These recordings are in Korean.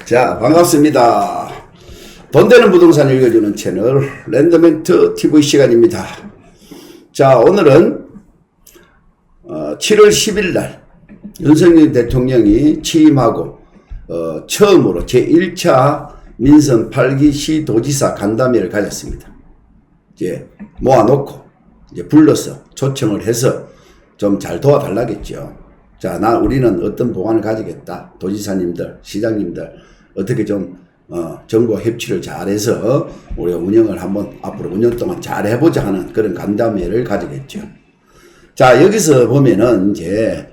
자, 반갑습니다. 돈 되는 부동산 읽어주는 채널 랜덤멘트 TV 시간입니다. 자, 오늘은 7월 10일 날 윤석열 대통령이 취임하고 처음으로 제1차 민선 8기 시도지사 간담회를 가졌습니다. 이제 모아놓고 이제 불러서 초청을 해서 좀 잘 도와달라겠죠. 자, 우리는 어떤 보관을 가지겠다. 도지사님들, 시장님들 어떻게 좀 정부와 협치를 잘해서 우리가 운영을 한번 앞으로 5년 동안 잘 해보자 하는 그런 간담회를 가지겠죠. 자, 여기서 보면은 이제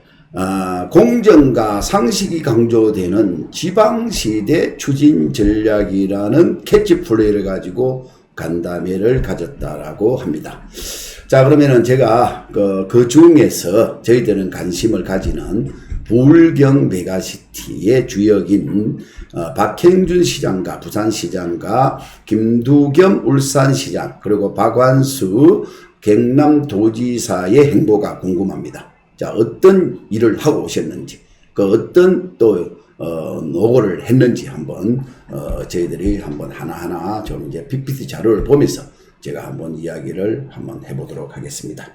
공정과 상식이 강조되는 지방시대 추진 전략이라는 캐치플레이를 가지고 간담회를 가졌다라고 합니다. 자, 그러면은 제가 그 중에서 저희들은 관심을 가지는 부울경 메가시티의 주역인 박형준 시장과 부산시장과 김두겸 울산시장 그리고 박완수 경남도지사의 행보가 궁금합니다. 자, 어떤 일을 하고 오셨는지, 어떤 또 노고를 했는지 한번 저희들이 한번 하나하나 좀 이제 PPT 자료를 보면서 제가 한번 이야기를 한번 해보도록 하겠습니다.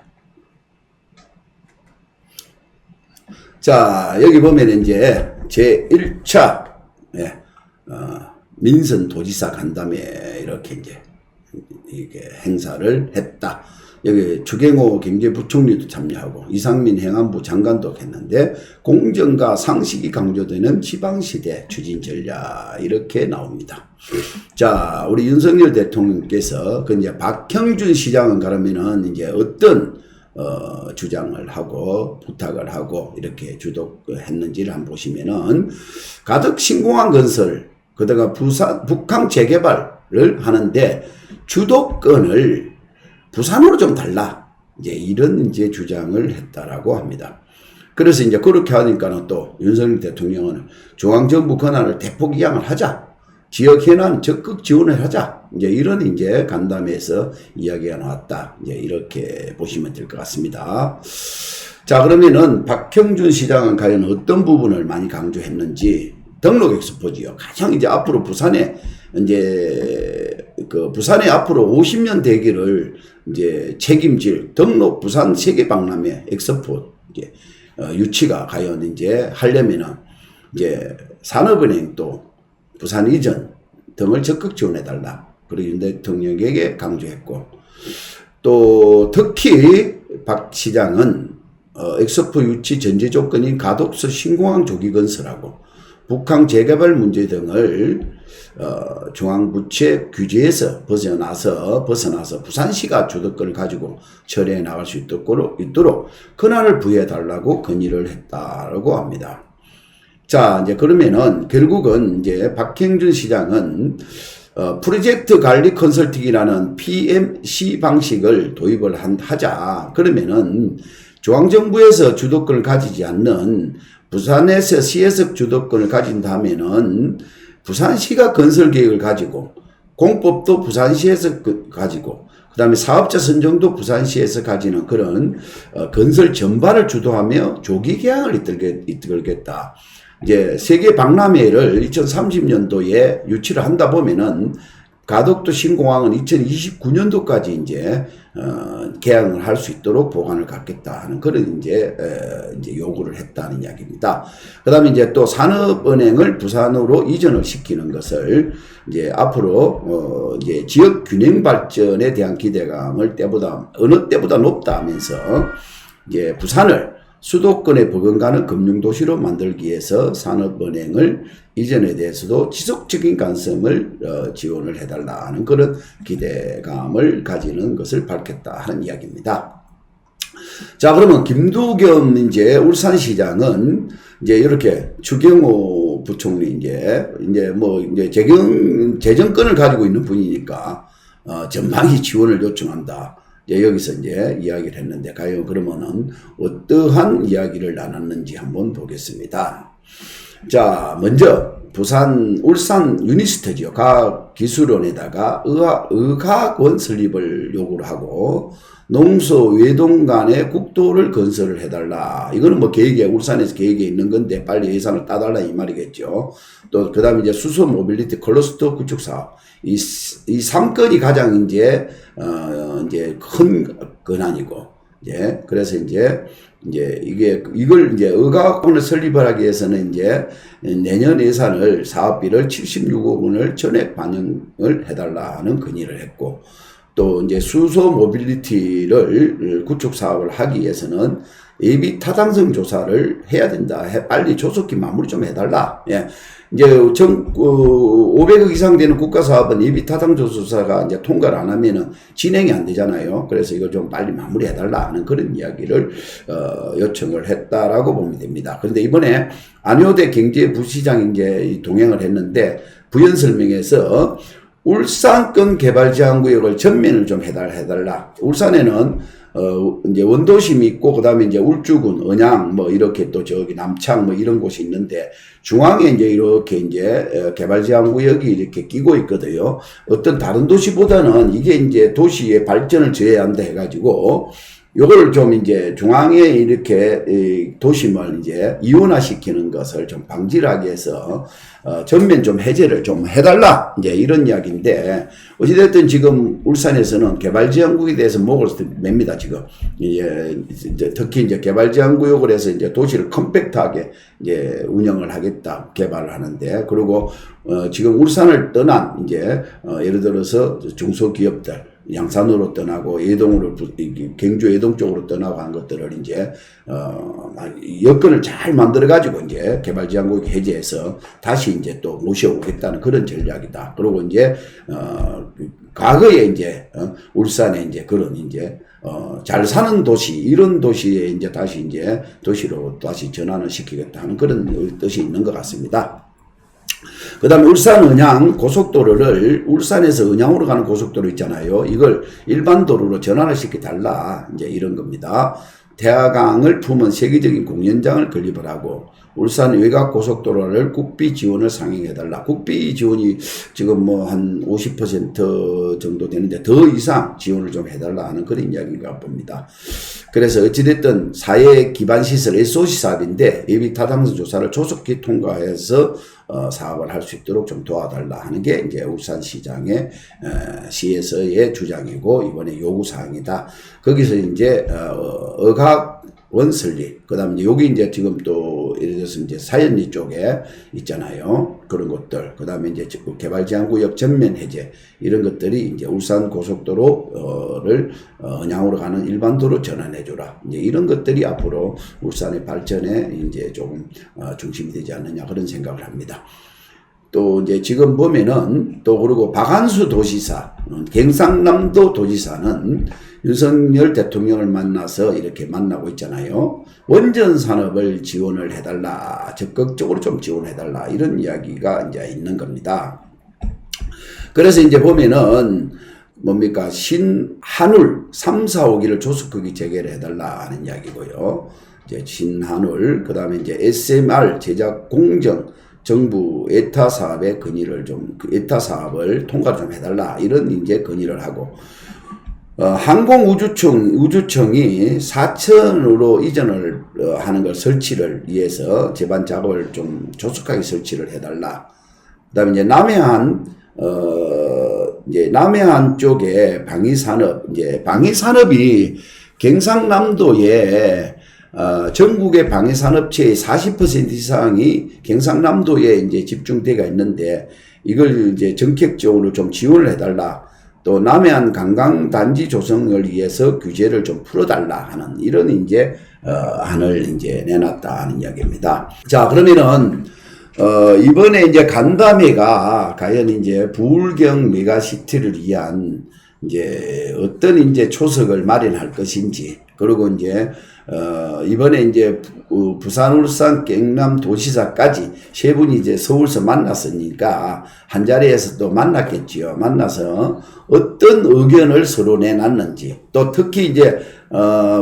자, 여기 보면 이제 제1차 민선 도지사 간담회 이렇게 이게 행사를 했다. 여기 추경호 경제부총리도 참여하고 이상민 행안부 장관도 했는데 공정과 상식이 강조되는 지방시대 추진 전략 이렇게 나옵니다. 자, 우리 윤석열 대통령께서 이제 박형준 시장은 그러면은 이제 어떤 주장을 하고 부탁을 하고 이렇게 주도했는지를 한번 보시면은 가덕 신공항 건설 그다가 북한 재개발을 하는데 주도권을 부산으로 좀 달라. 이제 이런 이제 주장을 했다라고 합니다. 그래서 이제 그렇게 하니까는 또 윤석열 대통령은 중앙정부 권한을 대폭 이양을 하자. 지역 현안 적극 지원을 하자. 이제 이런 이제 간담회에서 이야기가 나왔다. 이제 이렇게 보시면 될 것 같습니다. 자, 그러면은 박형준 시장은 과연 어떤 부분을 많이 강조했는지 등록 엑스포지요. 가장 이제 앞으로 부산에 부산의 앞으로 50년 대기를 이제 책임질 등록 부산 세계박람회 엑스포 이제 유치가 과연 이제 하려면은 이제 산업은행 또 부산 이전 등을 적극 지원해달라. 그리고 윤 대통령에게 강조했고 또 특히 박 시장은 엑스포 유치 전제 조건인 가덕서 신공항 조기 건설하고 북한 재개발 문제 등을 중앙부채 규제에서 벗어나서 부산시가 주도권을 가지고 처리해 나갈 수 있도록 권한을 부여해달라고 건의를 했다라고 합니다. 자, 이제 그러면은 결국은 이제 박형준 시장은 프로젝트 관리 컨설팅이라는 PMC 방식을 도입을 하자. 그러면은 중앙정부에서 주도권을 가지지 않는 부산에서 시에서 주도권을 가진다면은 부산시가 건설 계획을 가지고 공법도 부산시에서 가지고 그다음에 사업자 선정도 부산시에서 가지는 그런 건설 전반을 주도하며 조기 개항을 이끌겠다. 이제 세계 박람회를 2030년도에 유치를 한다 보면은 가덕도 신공항은 2029년도까지 이제 개항을 할 수 있도록 보관을 갖겠다 하는 그런 이제 요구를 했다는 이야기입니다. 그다음에 이제 또 산업은행을 부산으로 이전을 시키는 것을 이제 앞으로 이제 지역 균형 발전에 대한 기대감을 어느 때보다 높다 하면서 이제 부산을 수도권에 버금가는 금융도시로 만들기 위해서 산업은행을 이전에 대해서도 지속적인 관심을 지원을 해달라는 그런 기대감을 가지는 것을 밝혔다 하는 이야기입니다. 자, 그러면 김두겸 이제 울산시장은 이제 이렇게 추경호 부총리 이제 재정권을 가지고 있는 분이니까 전방위 지원을 요청한다. 이제 여기서 이제 이야기를 했는데 과연 그러면은 어떠한 이야기를 나눴는지 한번 보겠습니다. 자, 먼저 부산, 울산 유니스트죠. 과학기술원에다가 의학원 설립을 요구를 하고, 농소 외동 간의 국도를 건설을 해달라. 이거는 뭐 계획에, 울산에서 계획에 있는 건데 빨리 예산을 따달라 이 말이겠죠. 또 그 다음에 이제 수소 모빌리티 클러스터 구축 사업. 이 3건이 가장 이제 큰 권한이고, 그래서 이걸 이제 의과학원을 설립을 하기 위해서는 이제 내년 예산을 사업비를 76억 원을 전액 반영을 해달라는 건의를 했고, 또 이제 수소 모빌리티를 구축 사업을 하기 위해서는 예비 타당성 조사를 해야 된다. 빨리 조속히 마무리 좀 해달라. 이제 500억 이상 되는 국가 사업은 예비 타당성 조사가 이제 통과를 안 하면은 진행이 안 되잖아요. 그래서 이걸 좀 빨리 마무리해 달라 하는 그런 이야기를 요청을 했다라고 보면 됩니다. 그런데 이번에 안효대 경제부시장이 이제 동행을 했는데 부연 설명에서 울산권 개발 제한구역을 전면을 좀 해달라. 울산에는 이제 원도심이 있고, 그 다음에 이제 울주군, 언양, 뭐, 이렇게 또 저기 남창, 뭐, 이런 곳이 있는데, 중앙에 이제 이렇게 이제 개발 제한구역이 이렇게 끼고 있거든요. 어떤 다른 도시보다는 이게 이제 도시의 발전을 저해한다 해가지고, 요걸 좀 이제 중앙에 이렇게 도심을 이제 이원화시키는 것을 좀 방지를 하기 위해서 전면 좀 해제를 좀 해달라, 이제 이런 이야기인데, 어찌됐든 지금 울산에서는 개발지향구역에 대해서 목을 맵니다, 지금. 특히 이제 개발지향구역을 해서 이제 도시를 컴팩트하게 이제 운영을 하겠다, 개발을 하는데, 그리고 지금 울산을 떠난 이제 예를 들어서 중소기업들, 양산으로 떠나고 예동으로, 경주 예동 쪽으로 떠나고 한 것들을 이제 여건을 잘 만들어 가지고 이제 개발지향구역 해제해서 다시 이제 또 모셔오겠다는 그런 전략이다. 그리고 이제 과거에 이제 울산에 이제 그런 이제 잘 사는 도시, 이런 도시에 이제 다시 이제 도시로 다시 전환을 시키겠다 하는 그런 뜻이 있는 것 같습니다. 그 다음에 울산 언양 고속도로를, 울산에서 언양으로 가는 고속도로 있잖아요. 이걸 일반 도로로 전환을 시켜달라, 이제 이런 겁니다. 태화강을 품은 세계적인 공연장을 건립을 하고, 울산 외곽 고속도로를 국비 지원을 상행해달라. 국비 지원이 지금 뭐 한 50% 정도 되는데 더 이상 지원을 좀 해달라 하는 그런 이야기가 봅니다. 그래서 어찌됐든 사회 기반 시설 SOC 사업인데 예비 타당성 조사를 조속히 통과해서 사업을 할 수 있도록 좀 도와달라 하는 게 이제 울산시장의 시에서의 주장이고, 이번에 요구사항이다. 거기서 이제 의학원 설립, 그 다음에 여기 이제 지금 또 예를 들어서 이제 사연리 쪽에 있잖아요. 그런 것들, 그 다음에 이제 개발제한구역 전면 해제, 이런 것들이 이제 울산 고속도로를 언양으로 가는 일반도로 전환해줘라. 이제 이런 것들이 앞으로 울산의 발전에 이제 조금 중심이 되지 않느냐, 그런 생각을 합니다. 또 이제 지금 보면은 또 그리고 박한수 도지사, 경상남도 도지사는 윤석열 대통령을 만나서 이렇게 만나고 있잖아요. 원전 산업을 지원을 해달라, 적극적으로 좀 지원해달라, 이런 이야기가 이제 있는 겁니다. 그래서 이제 보면은 뭡니까, 신한울 3, 4호기를 조속하게 재개를 해달라 하는 이야기고요. 이제 신한울, 그 다음에 이제 SMR 제작 공정 정부 에타 사업의 건의를 좀, 에타 사업을 통과를 좀 해달라, 이런 이제 건의를 하고, 항공우주청이 사천으로 이전을 하는 걸 설치를 위해서 제반 작업을 좀 조속하게 설치를 해달라. 그 다음에 이제 남해안 쪽에 방위산업, 이제 방위산업이 경상남도에 전국의 방위산업체의 40% 이상이 경상남도에 이제 집중되어 있는데, 이걸 이제 정책적으로 좀 지원을 해달라. 또 남해안 관광단지 조성을 위해서 규제를 좀 풀어달라 하는 이런 이제 안을 이제 내놨다 하는 이야기입니다. 자, 그러면은 이번에 이제 간담회가 과연 이제 부울경 메가시티를 위한 이제 어떤 이제 초석을 마련할 것인지, 그리고 이제 이번에 이제 부산, 울산, 경남 도지사까지 세 분이 이제 서울서 만났으니까 한 자리에서 또 만났겠지요. 만나서 어떤 의견을 서로 내놨는지, 또 특히 이제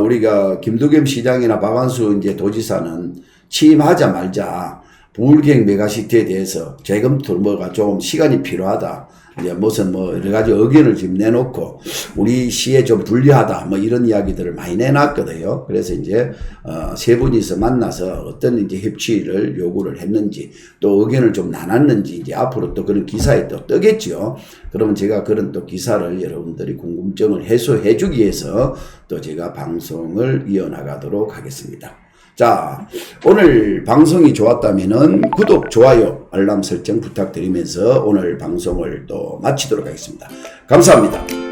우리가 김두겸 시장이나 박한수 이제 도지사는 취임하자마자 부울경 메가시티에 대해서 재검토 뭐가 좀 시간이 필요하다. 이제 무슨 뭐 여러 가지 의견을 지금 내놓고 우리 시에 좀 불리하다 뭐 이런 이야기들을 많이 내놨거든요. 그래서 이제 세 분이서 만나서 어떤 이제 협치를 요구를 했는지 또 의견을 좀 나눴는지 이제 앞으로 또 그런 기사에 또 뜨겠죠. 그러면 제가 그런 또 기사를 여러분들이 궁금증을 해소해 주기 위해서 또 제가 방송을 이어나가도록 하겠습니다. 자, 오늘 방송이 좋았다면은 구독, 좋아요, 알람 설정 부탁드리면서 오늘 방송을 또 마치도록 하겠습니다. 감사합니다.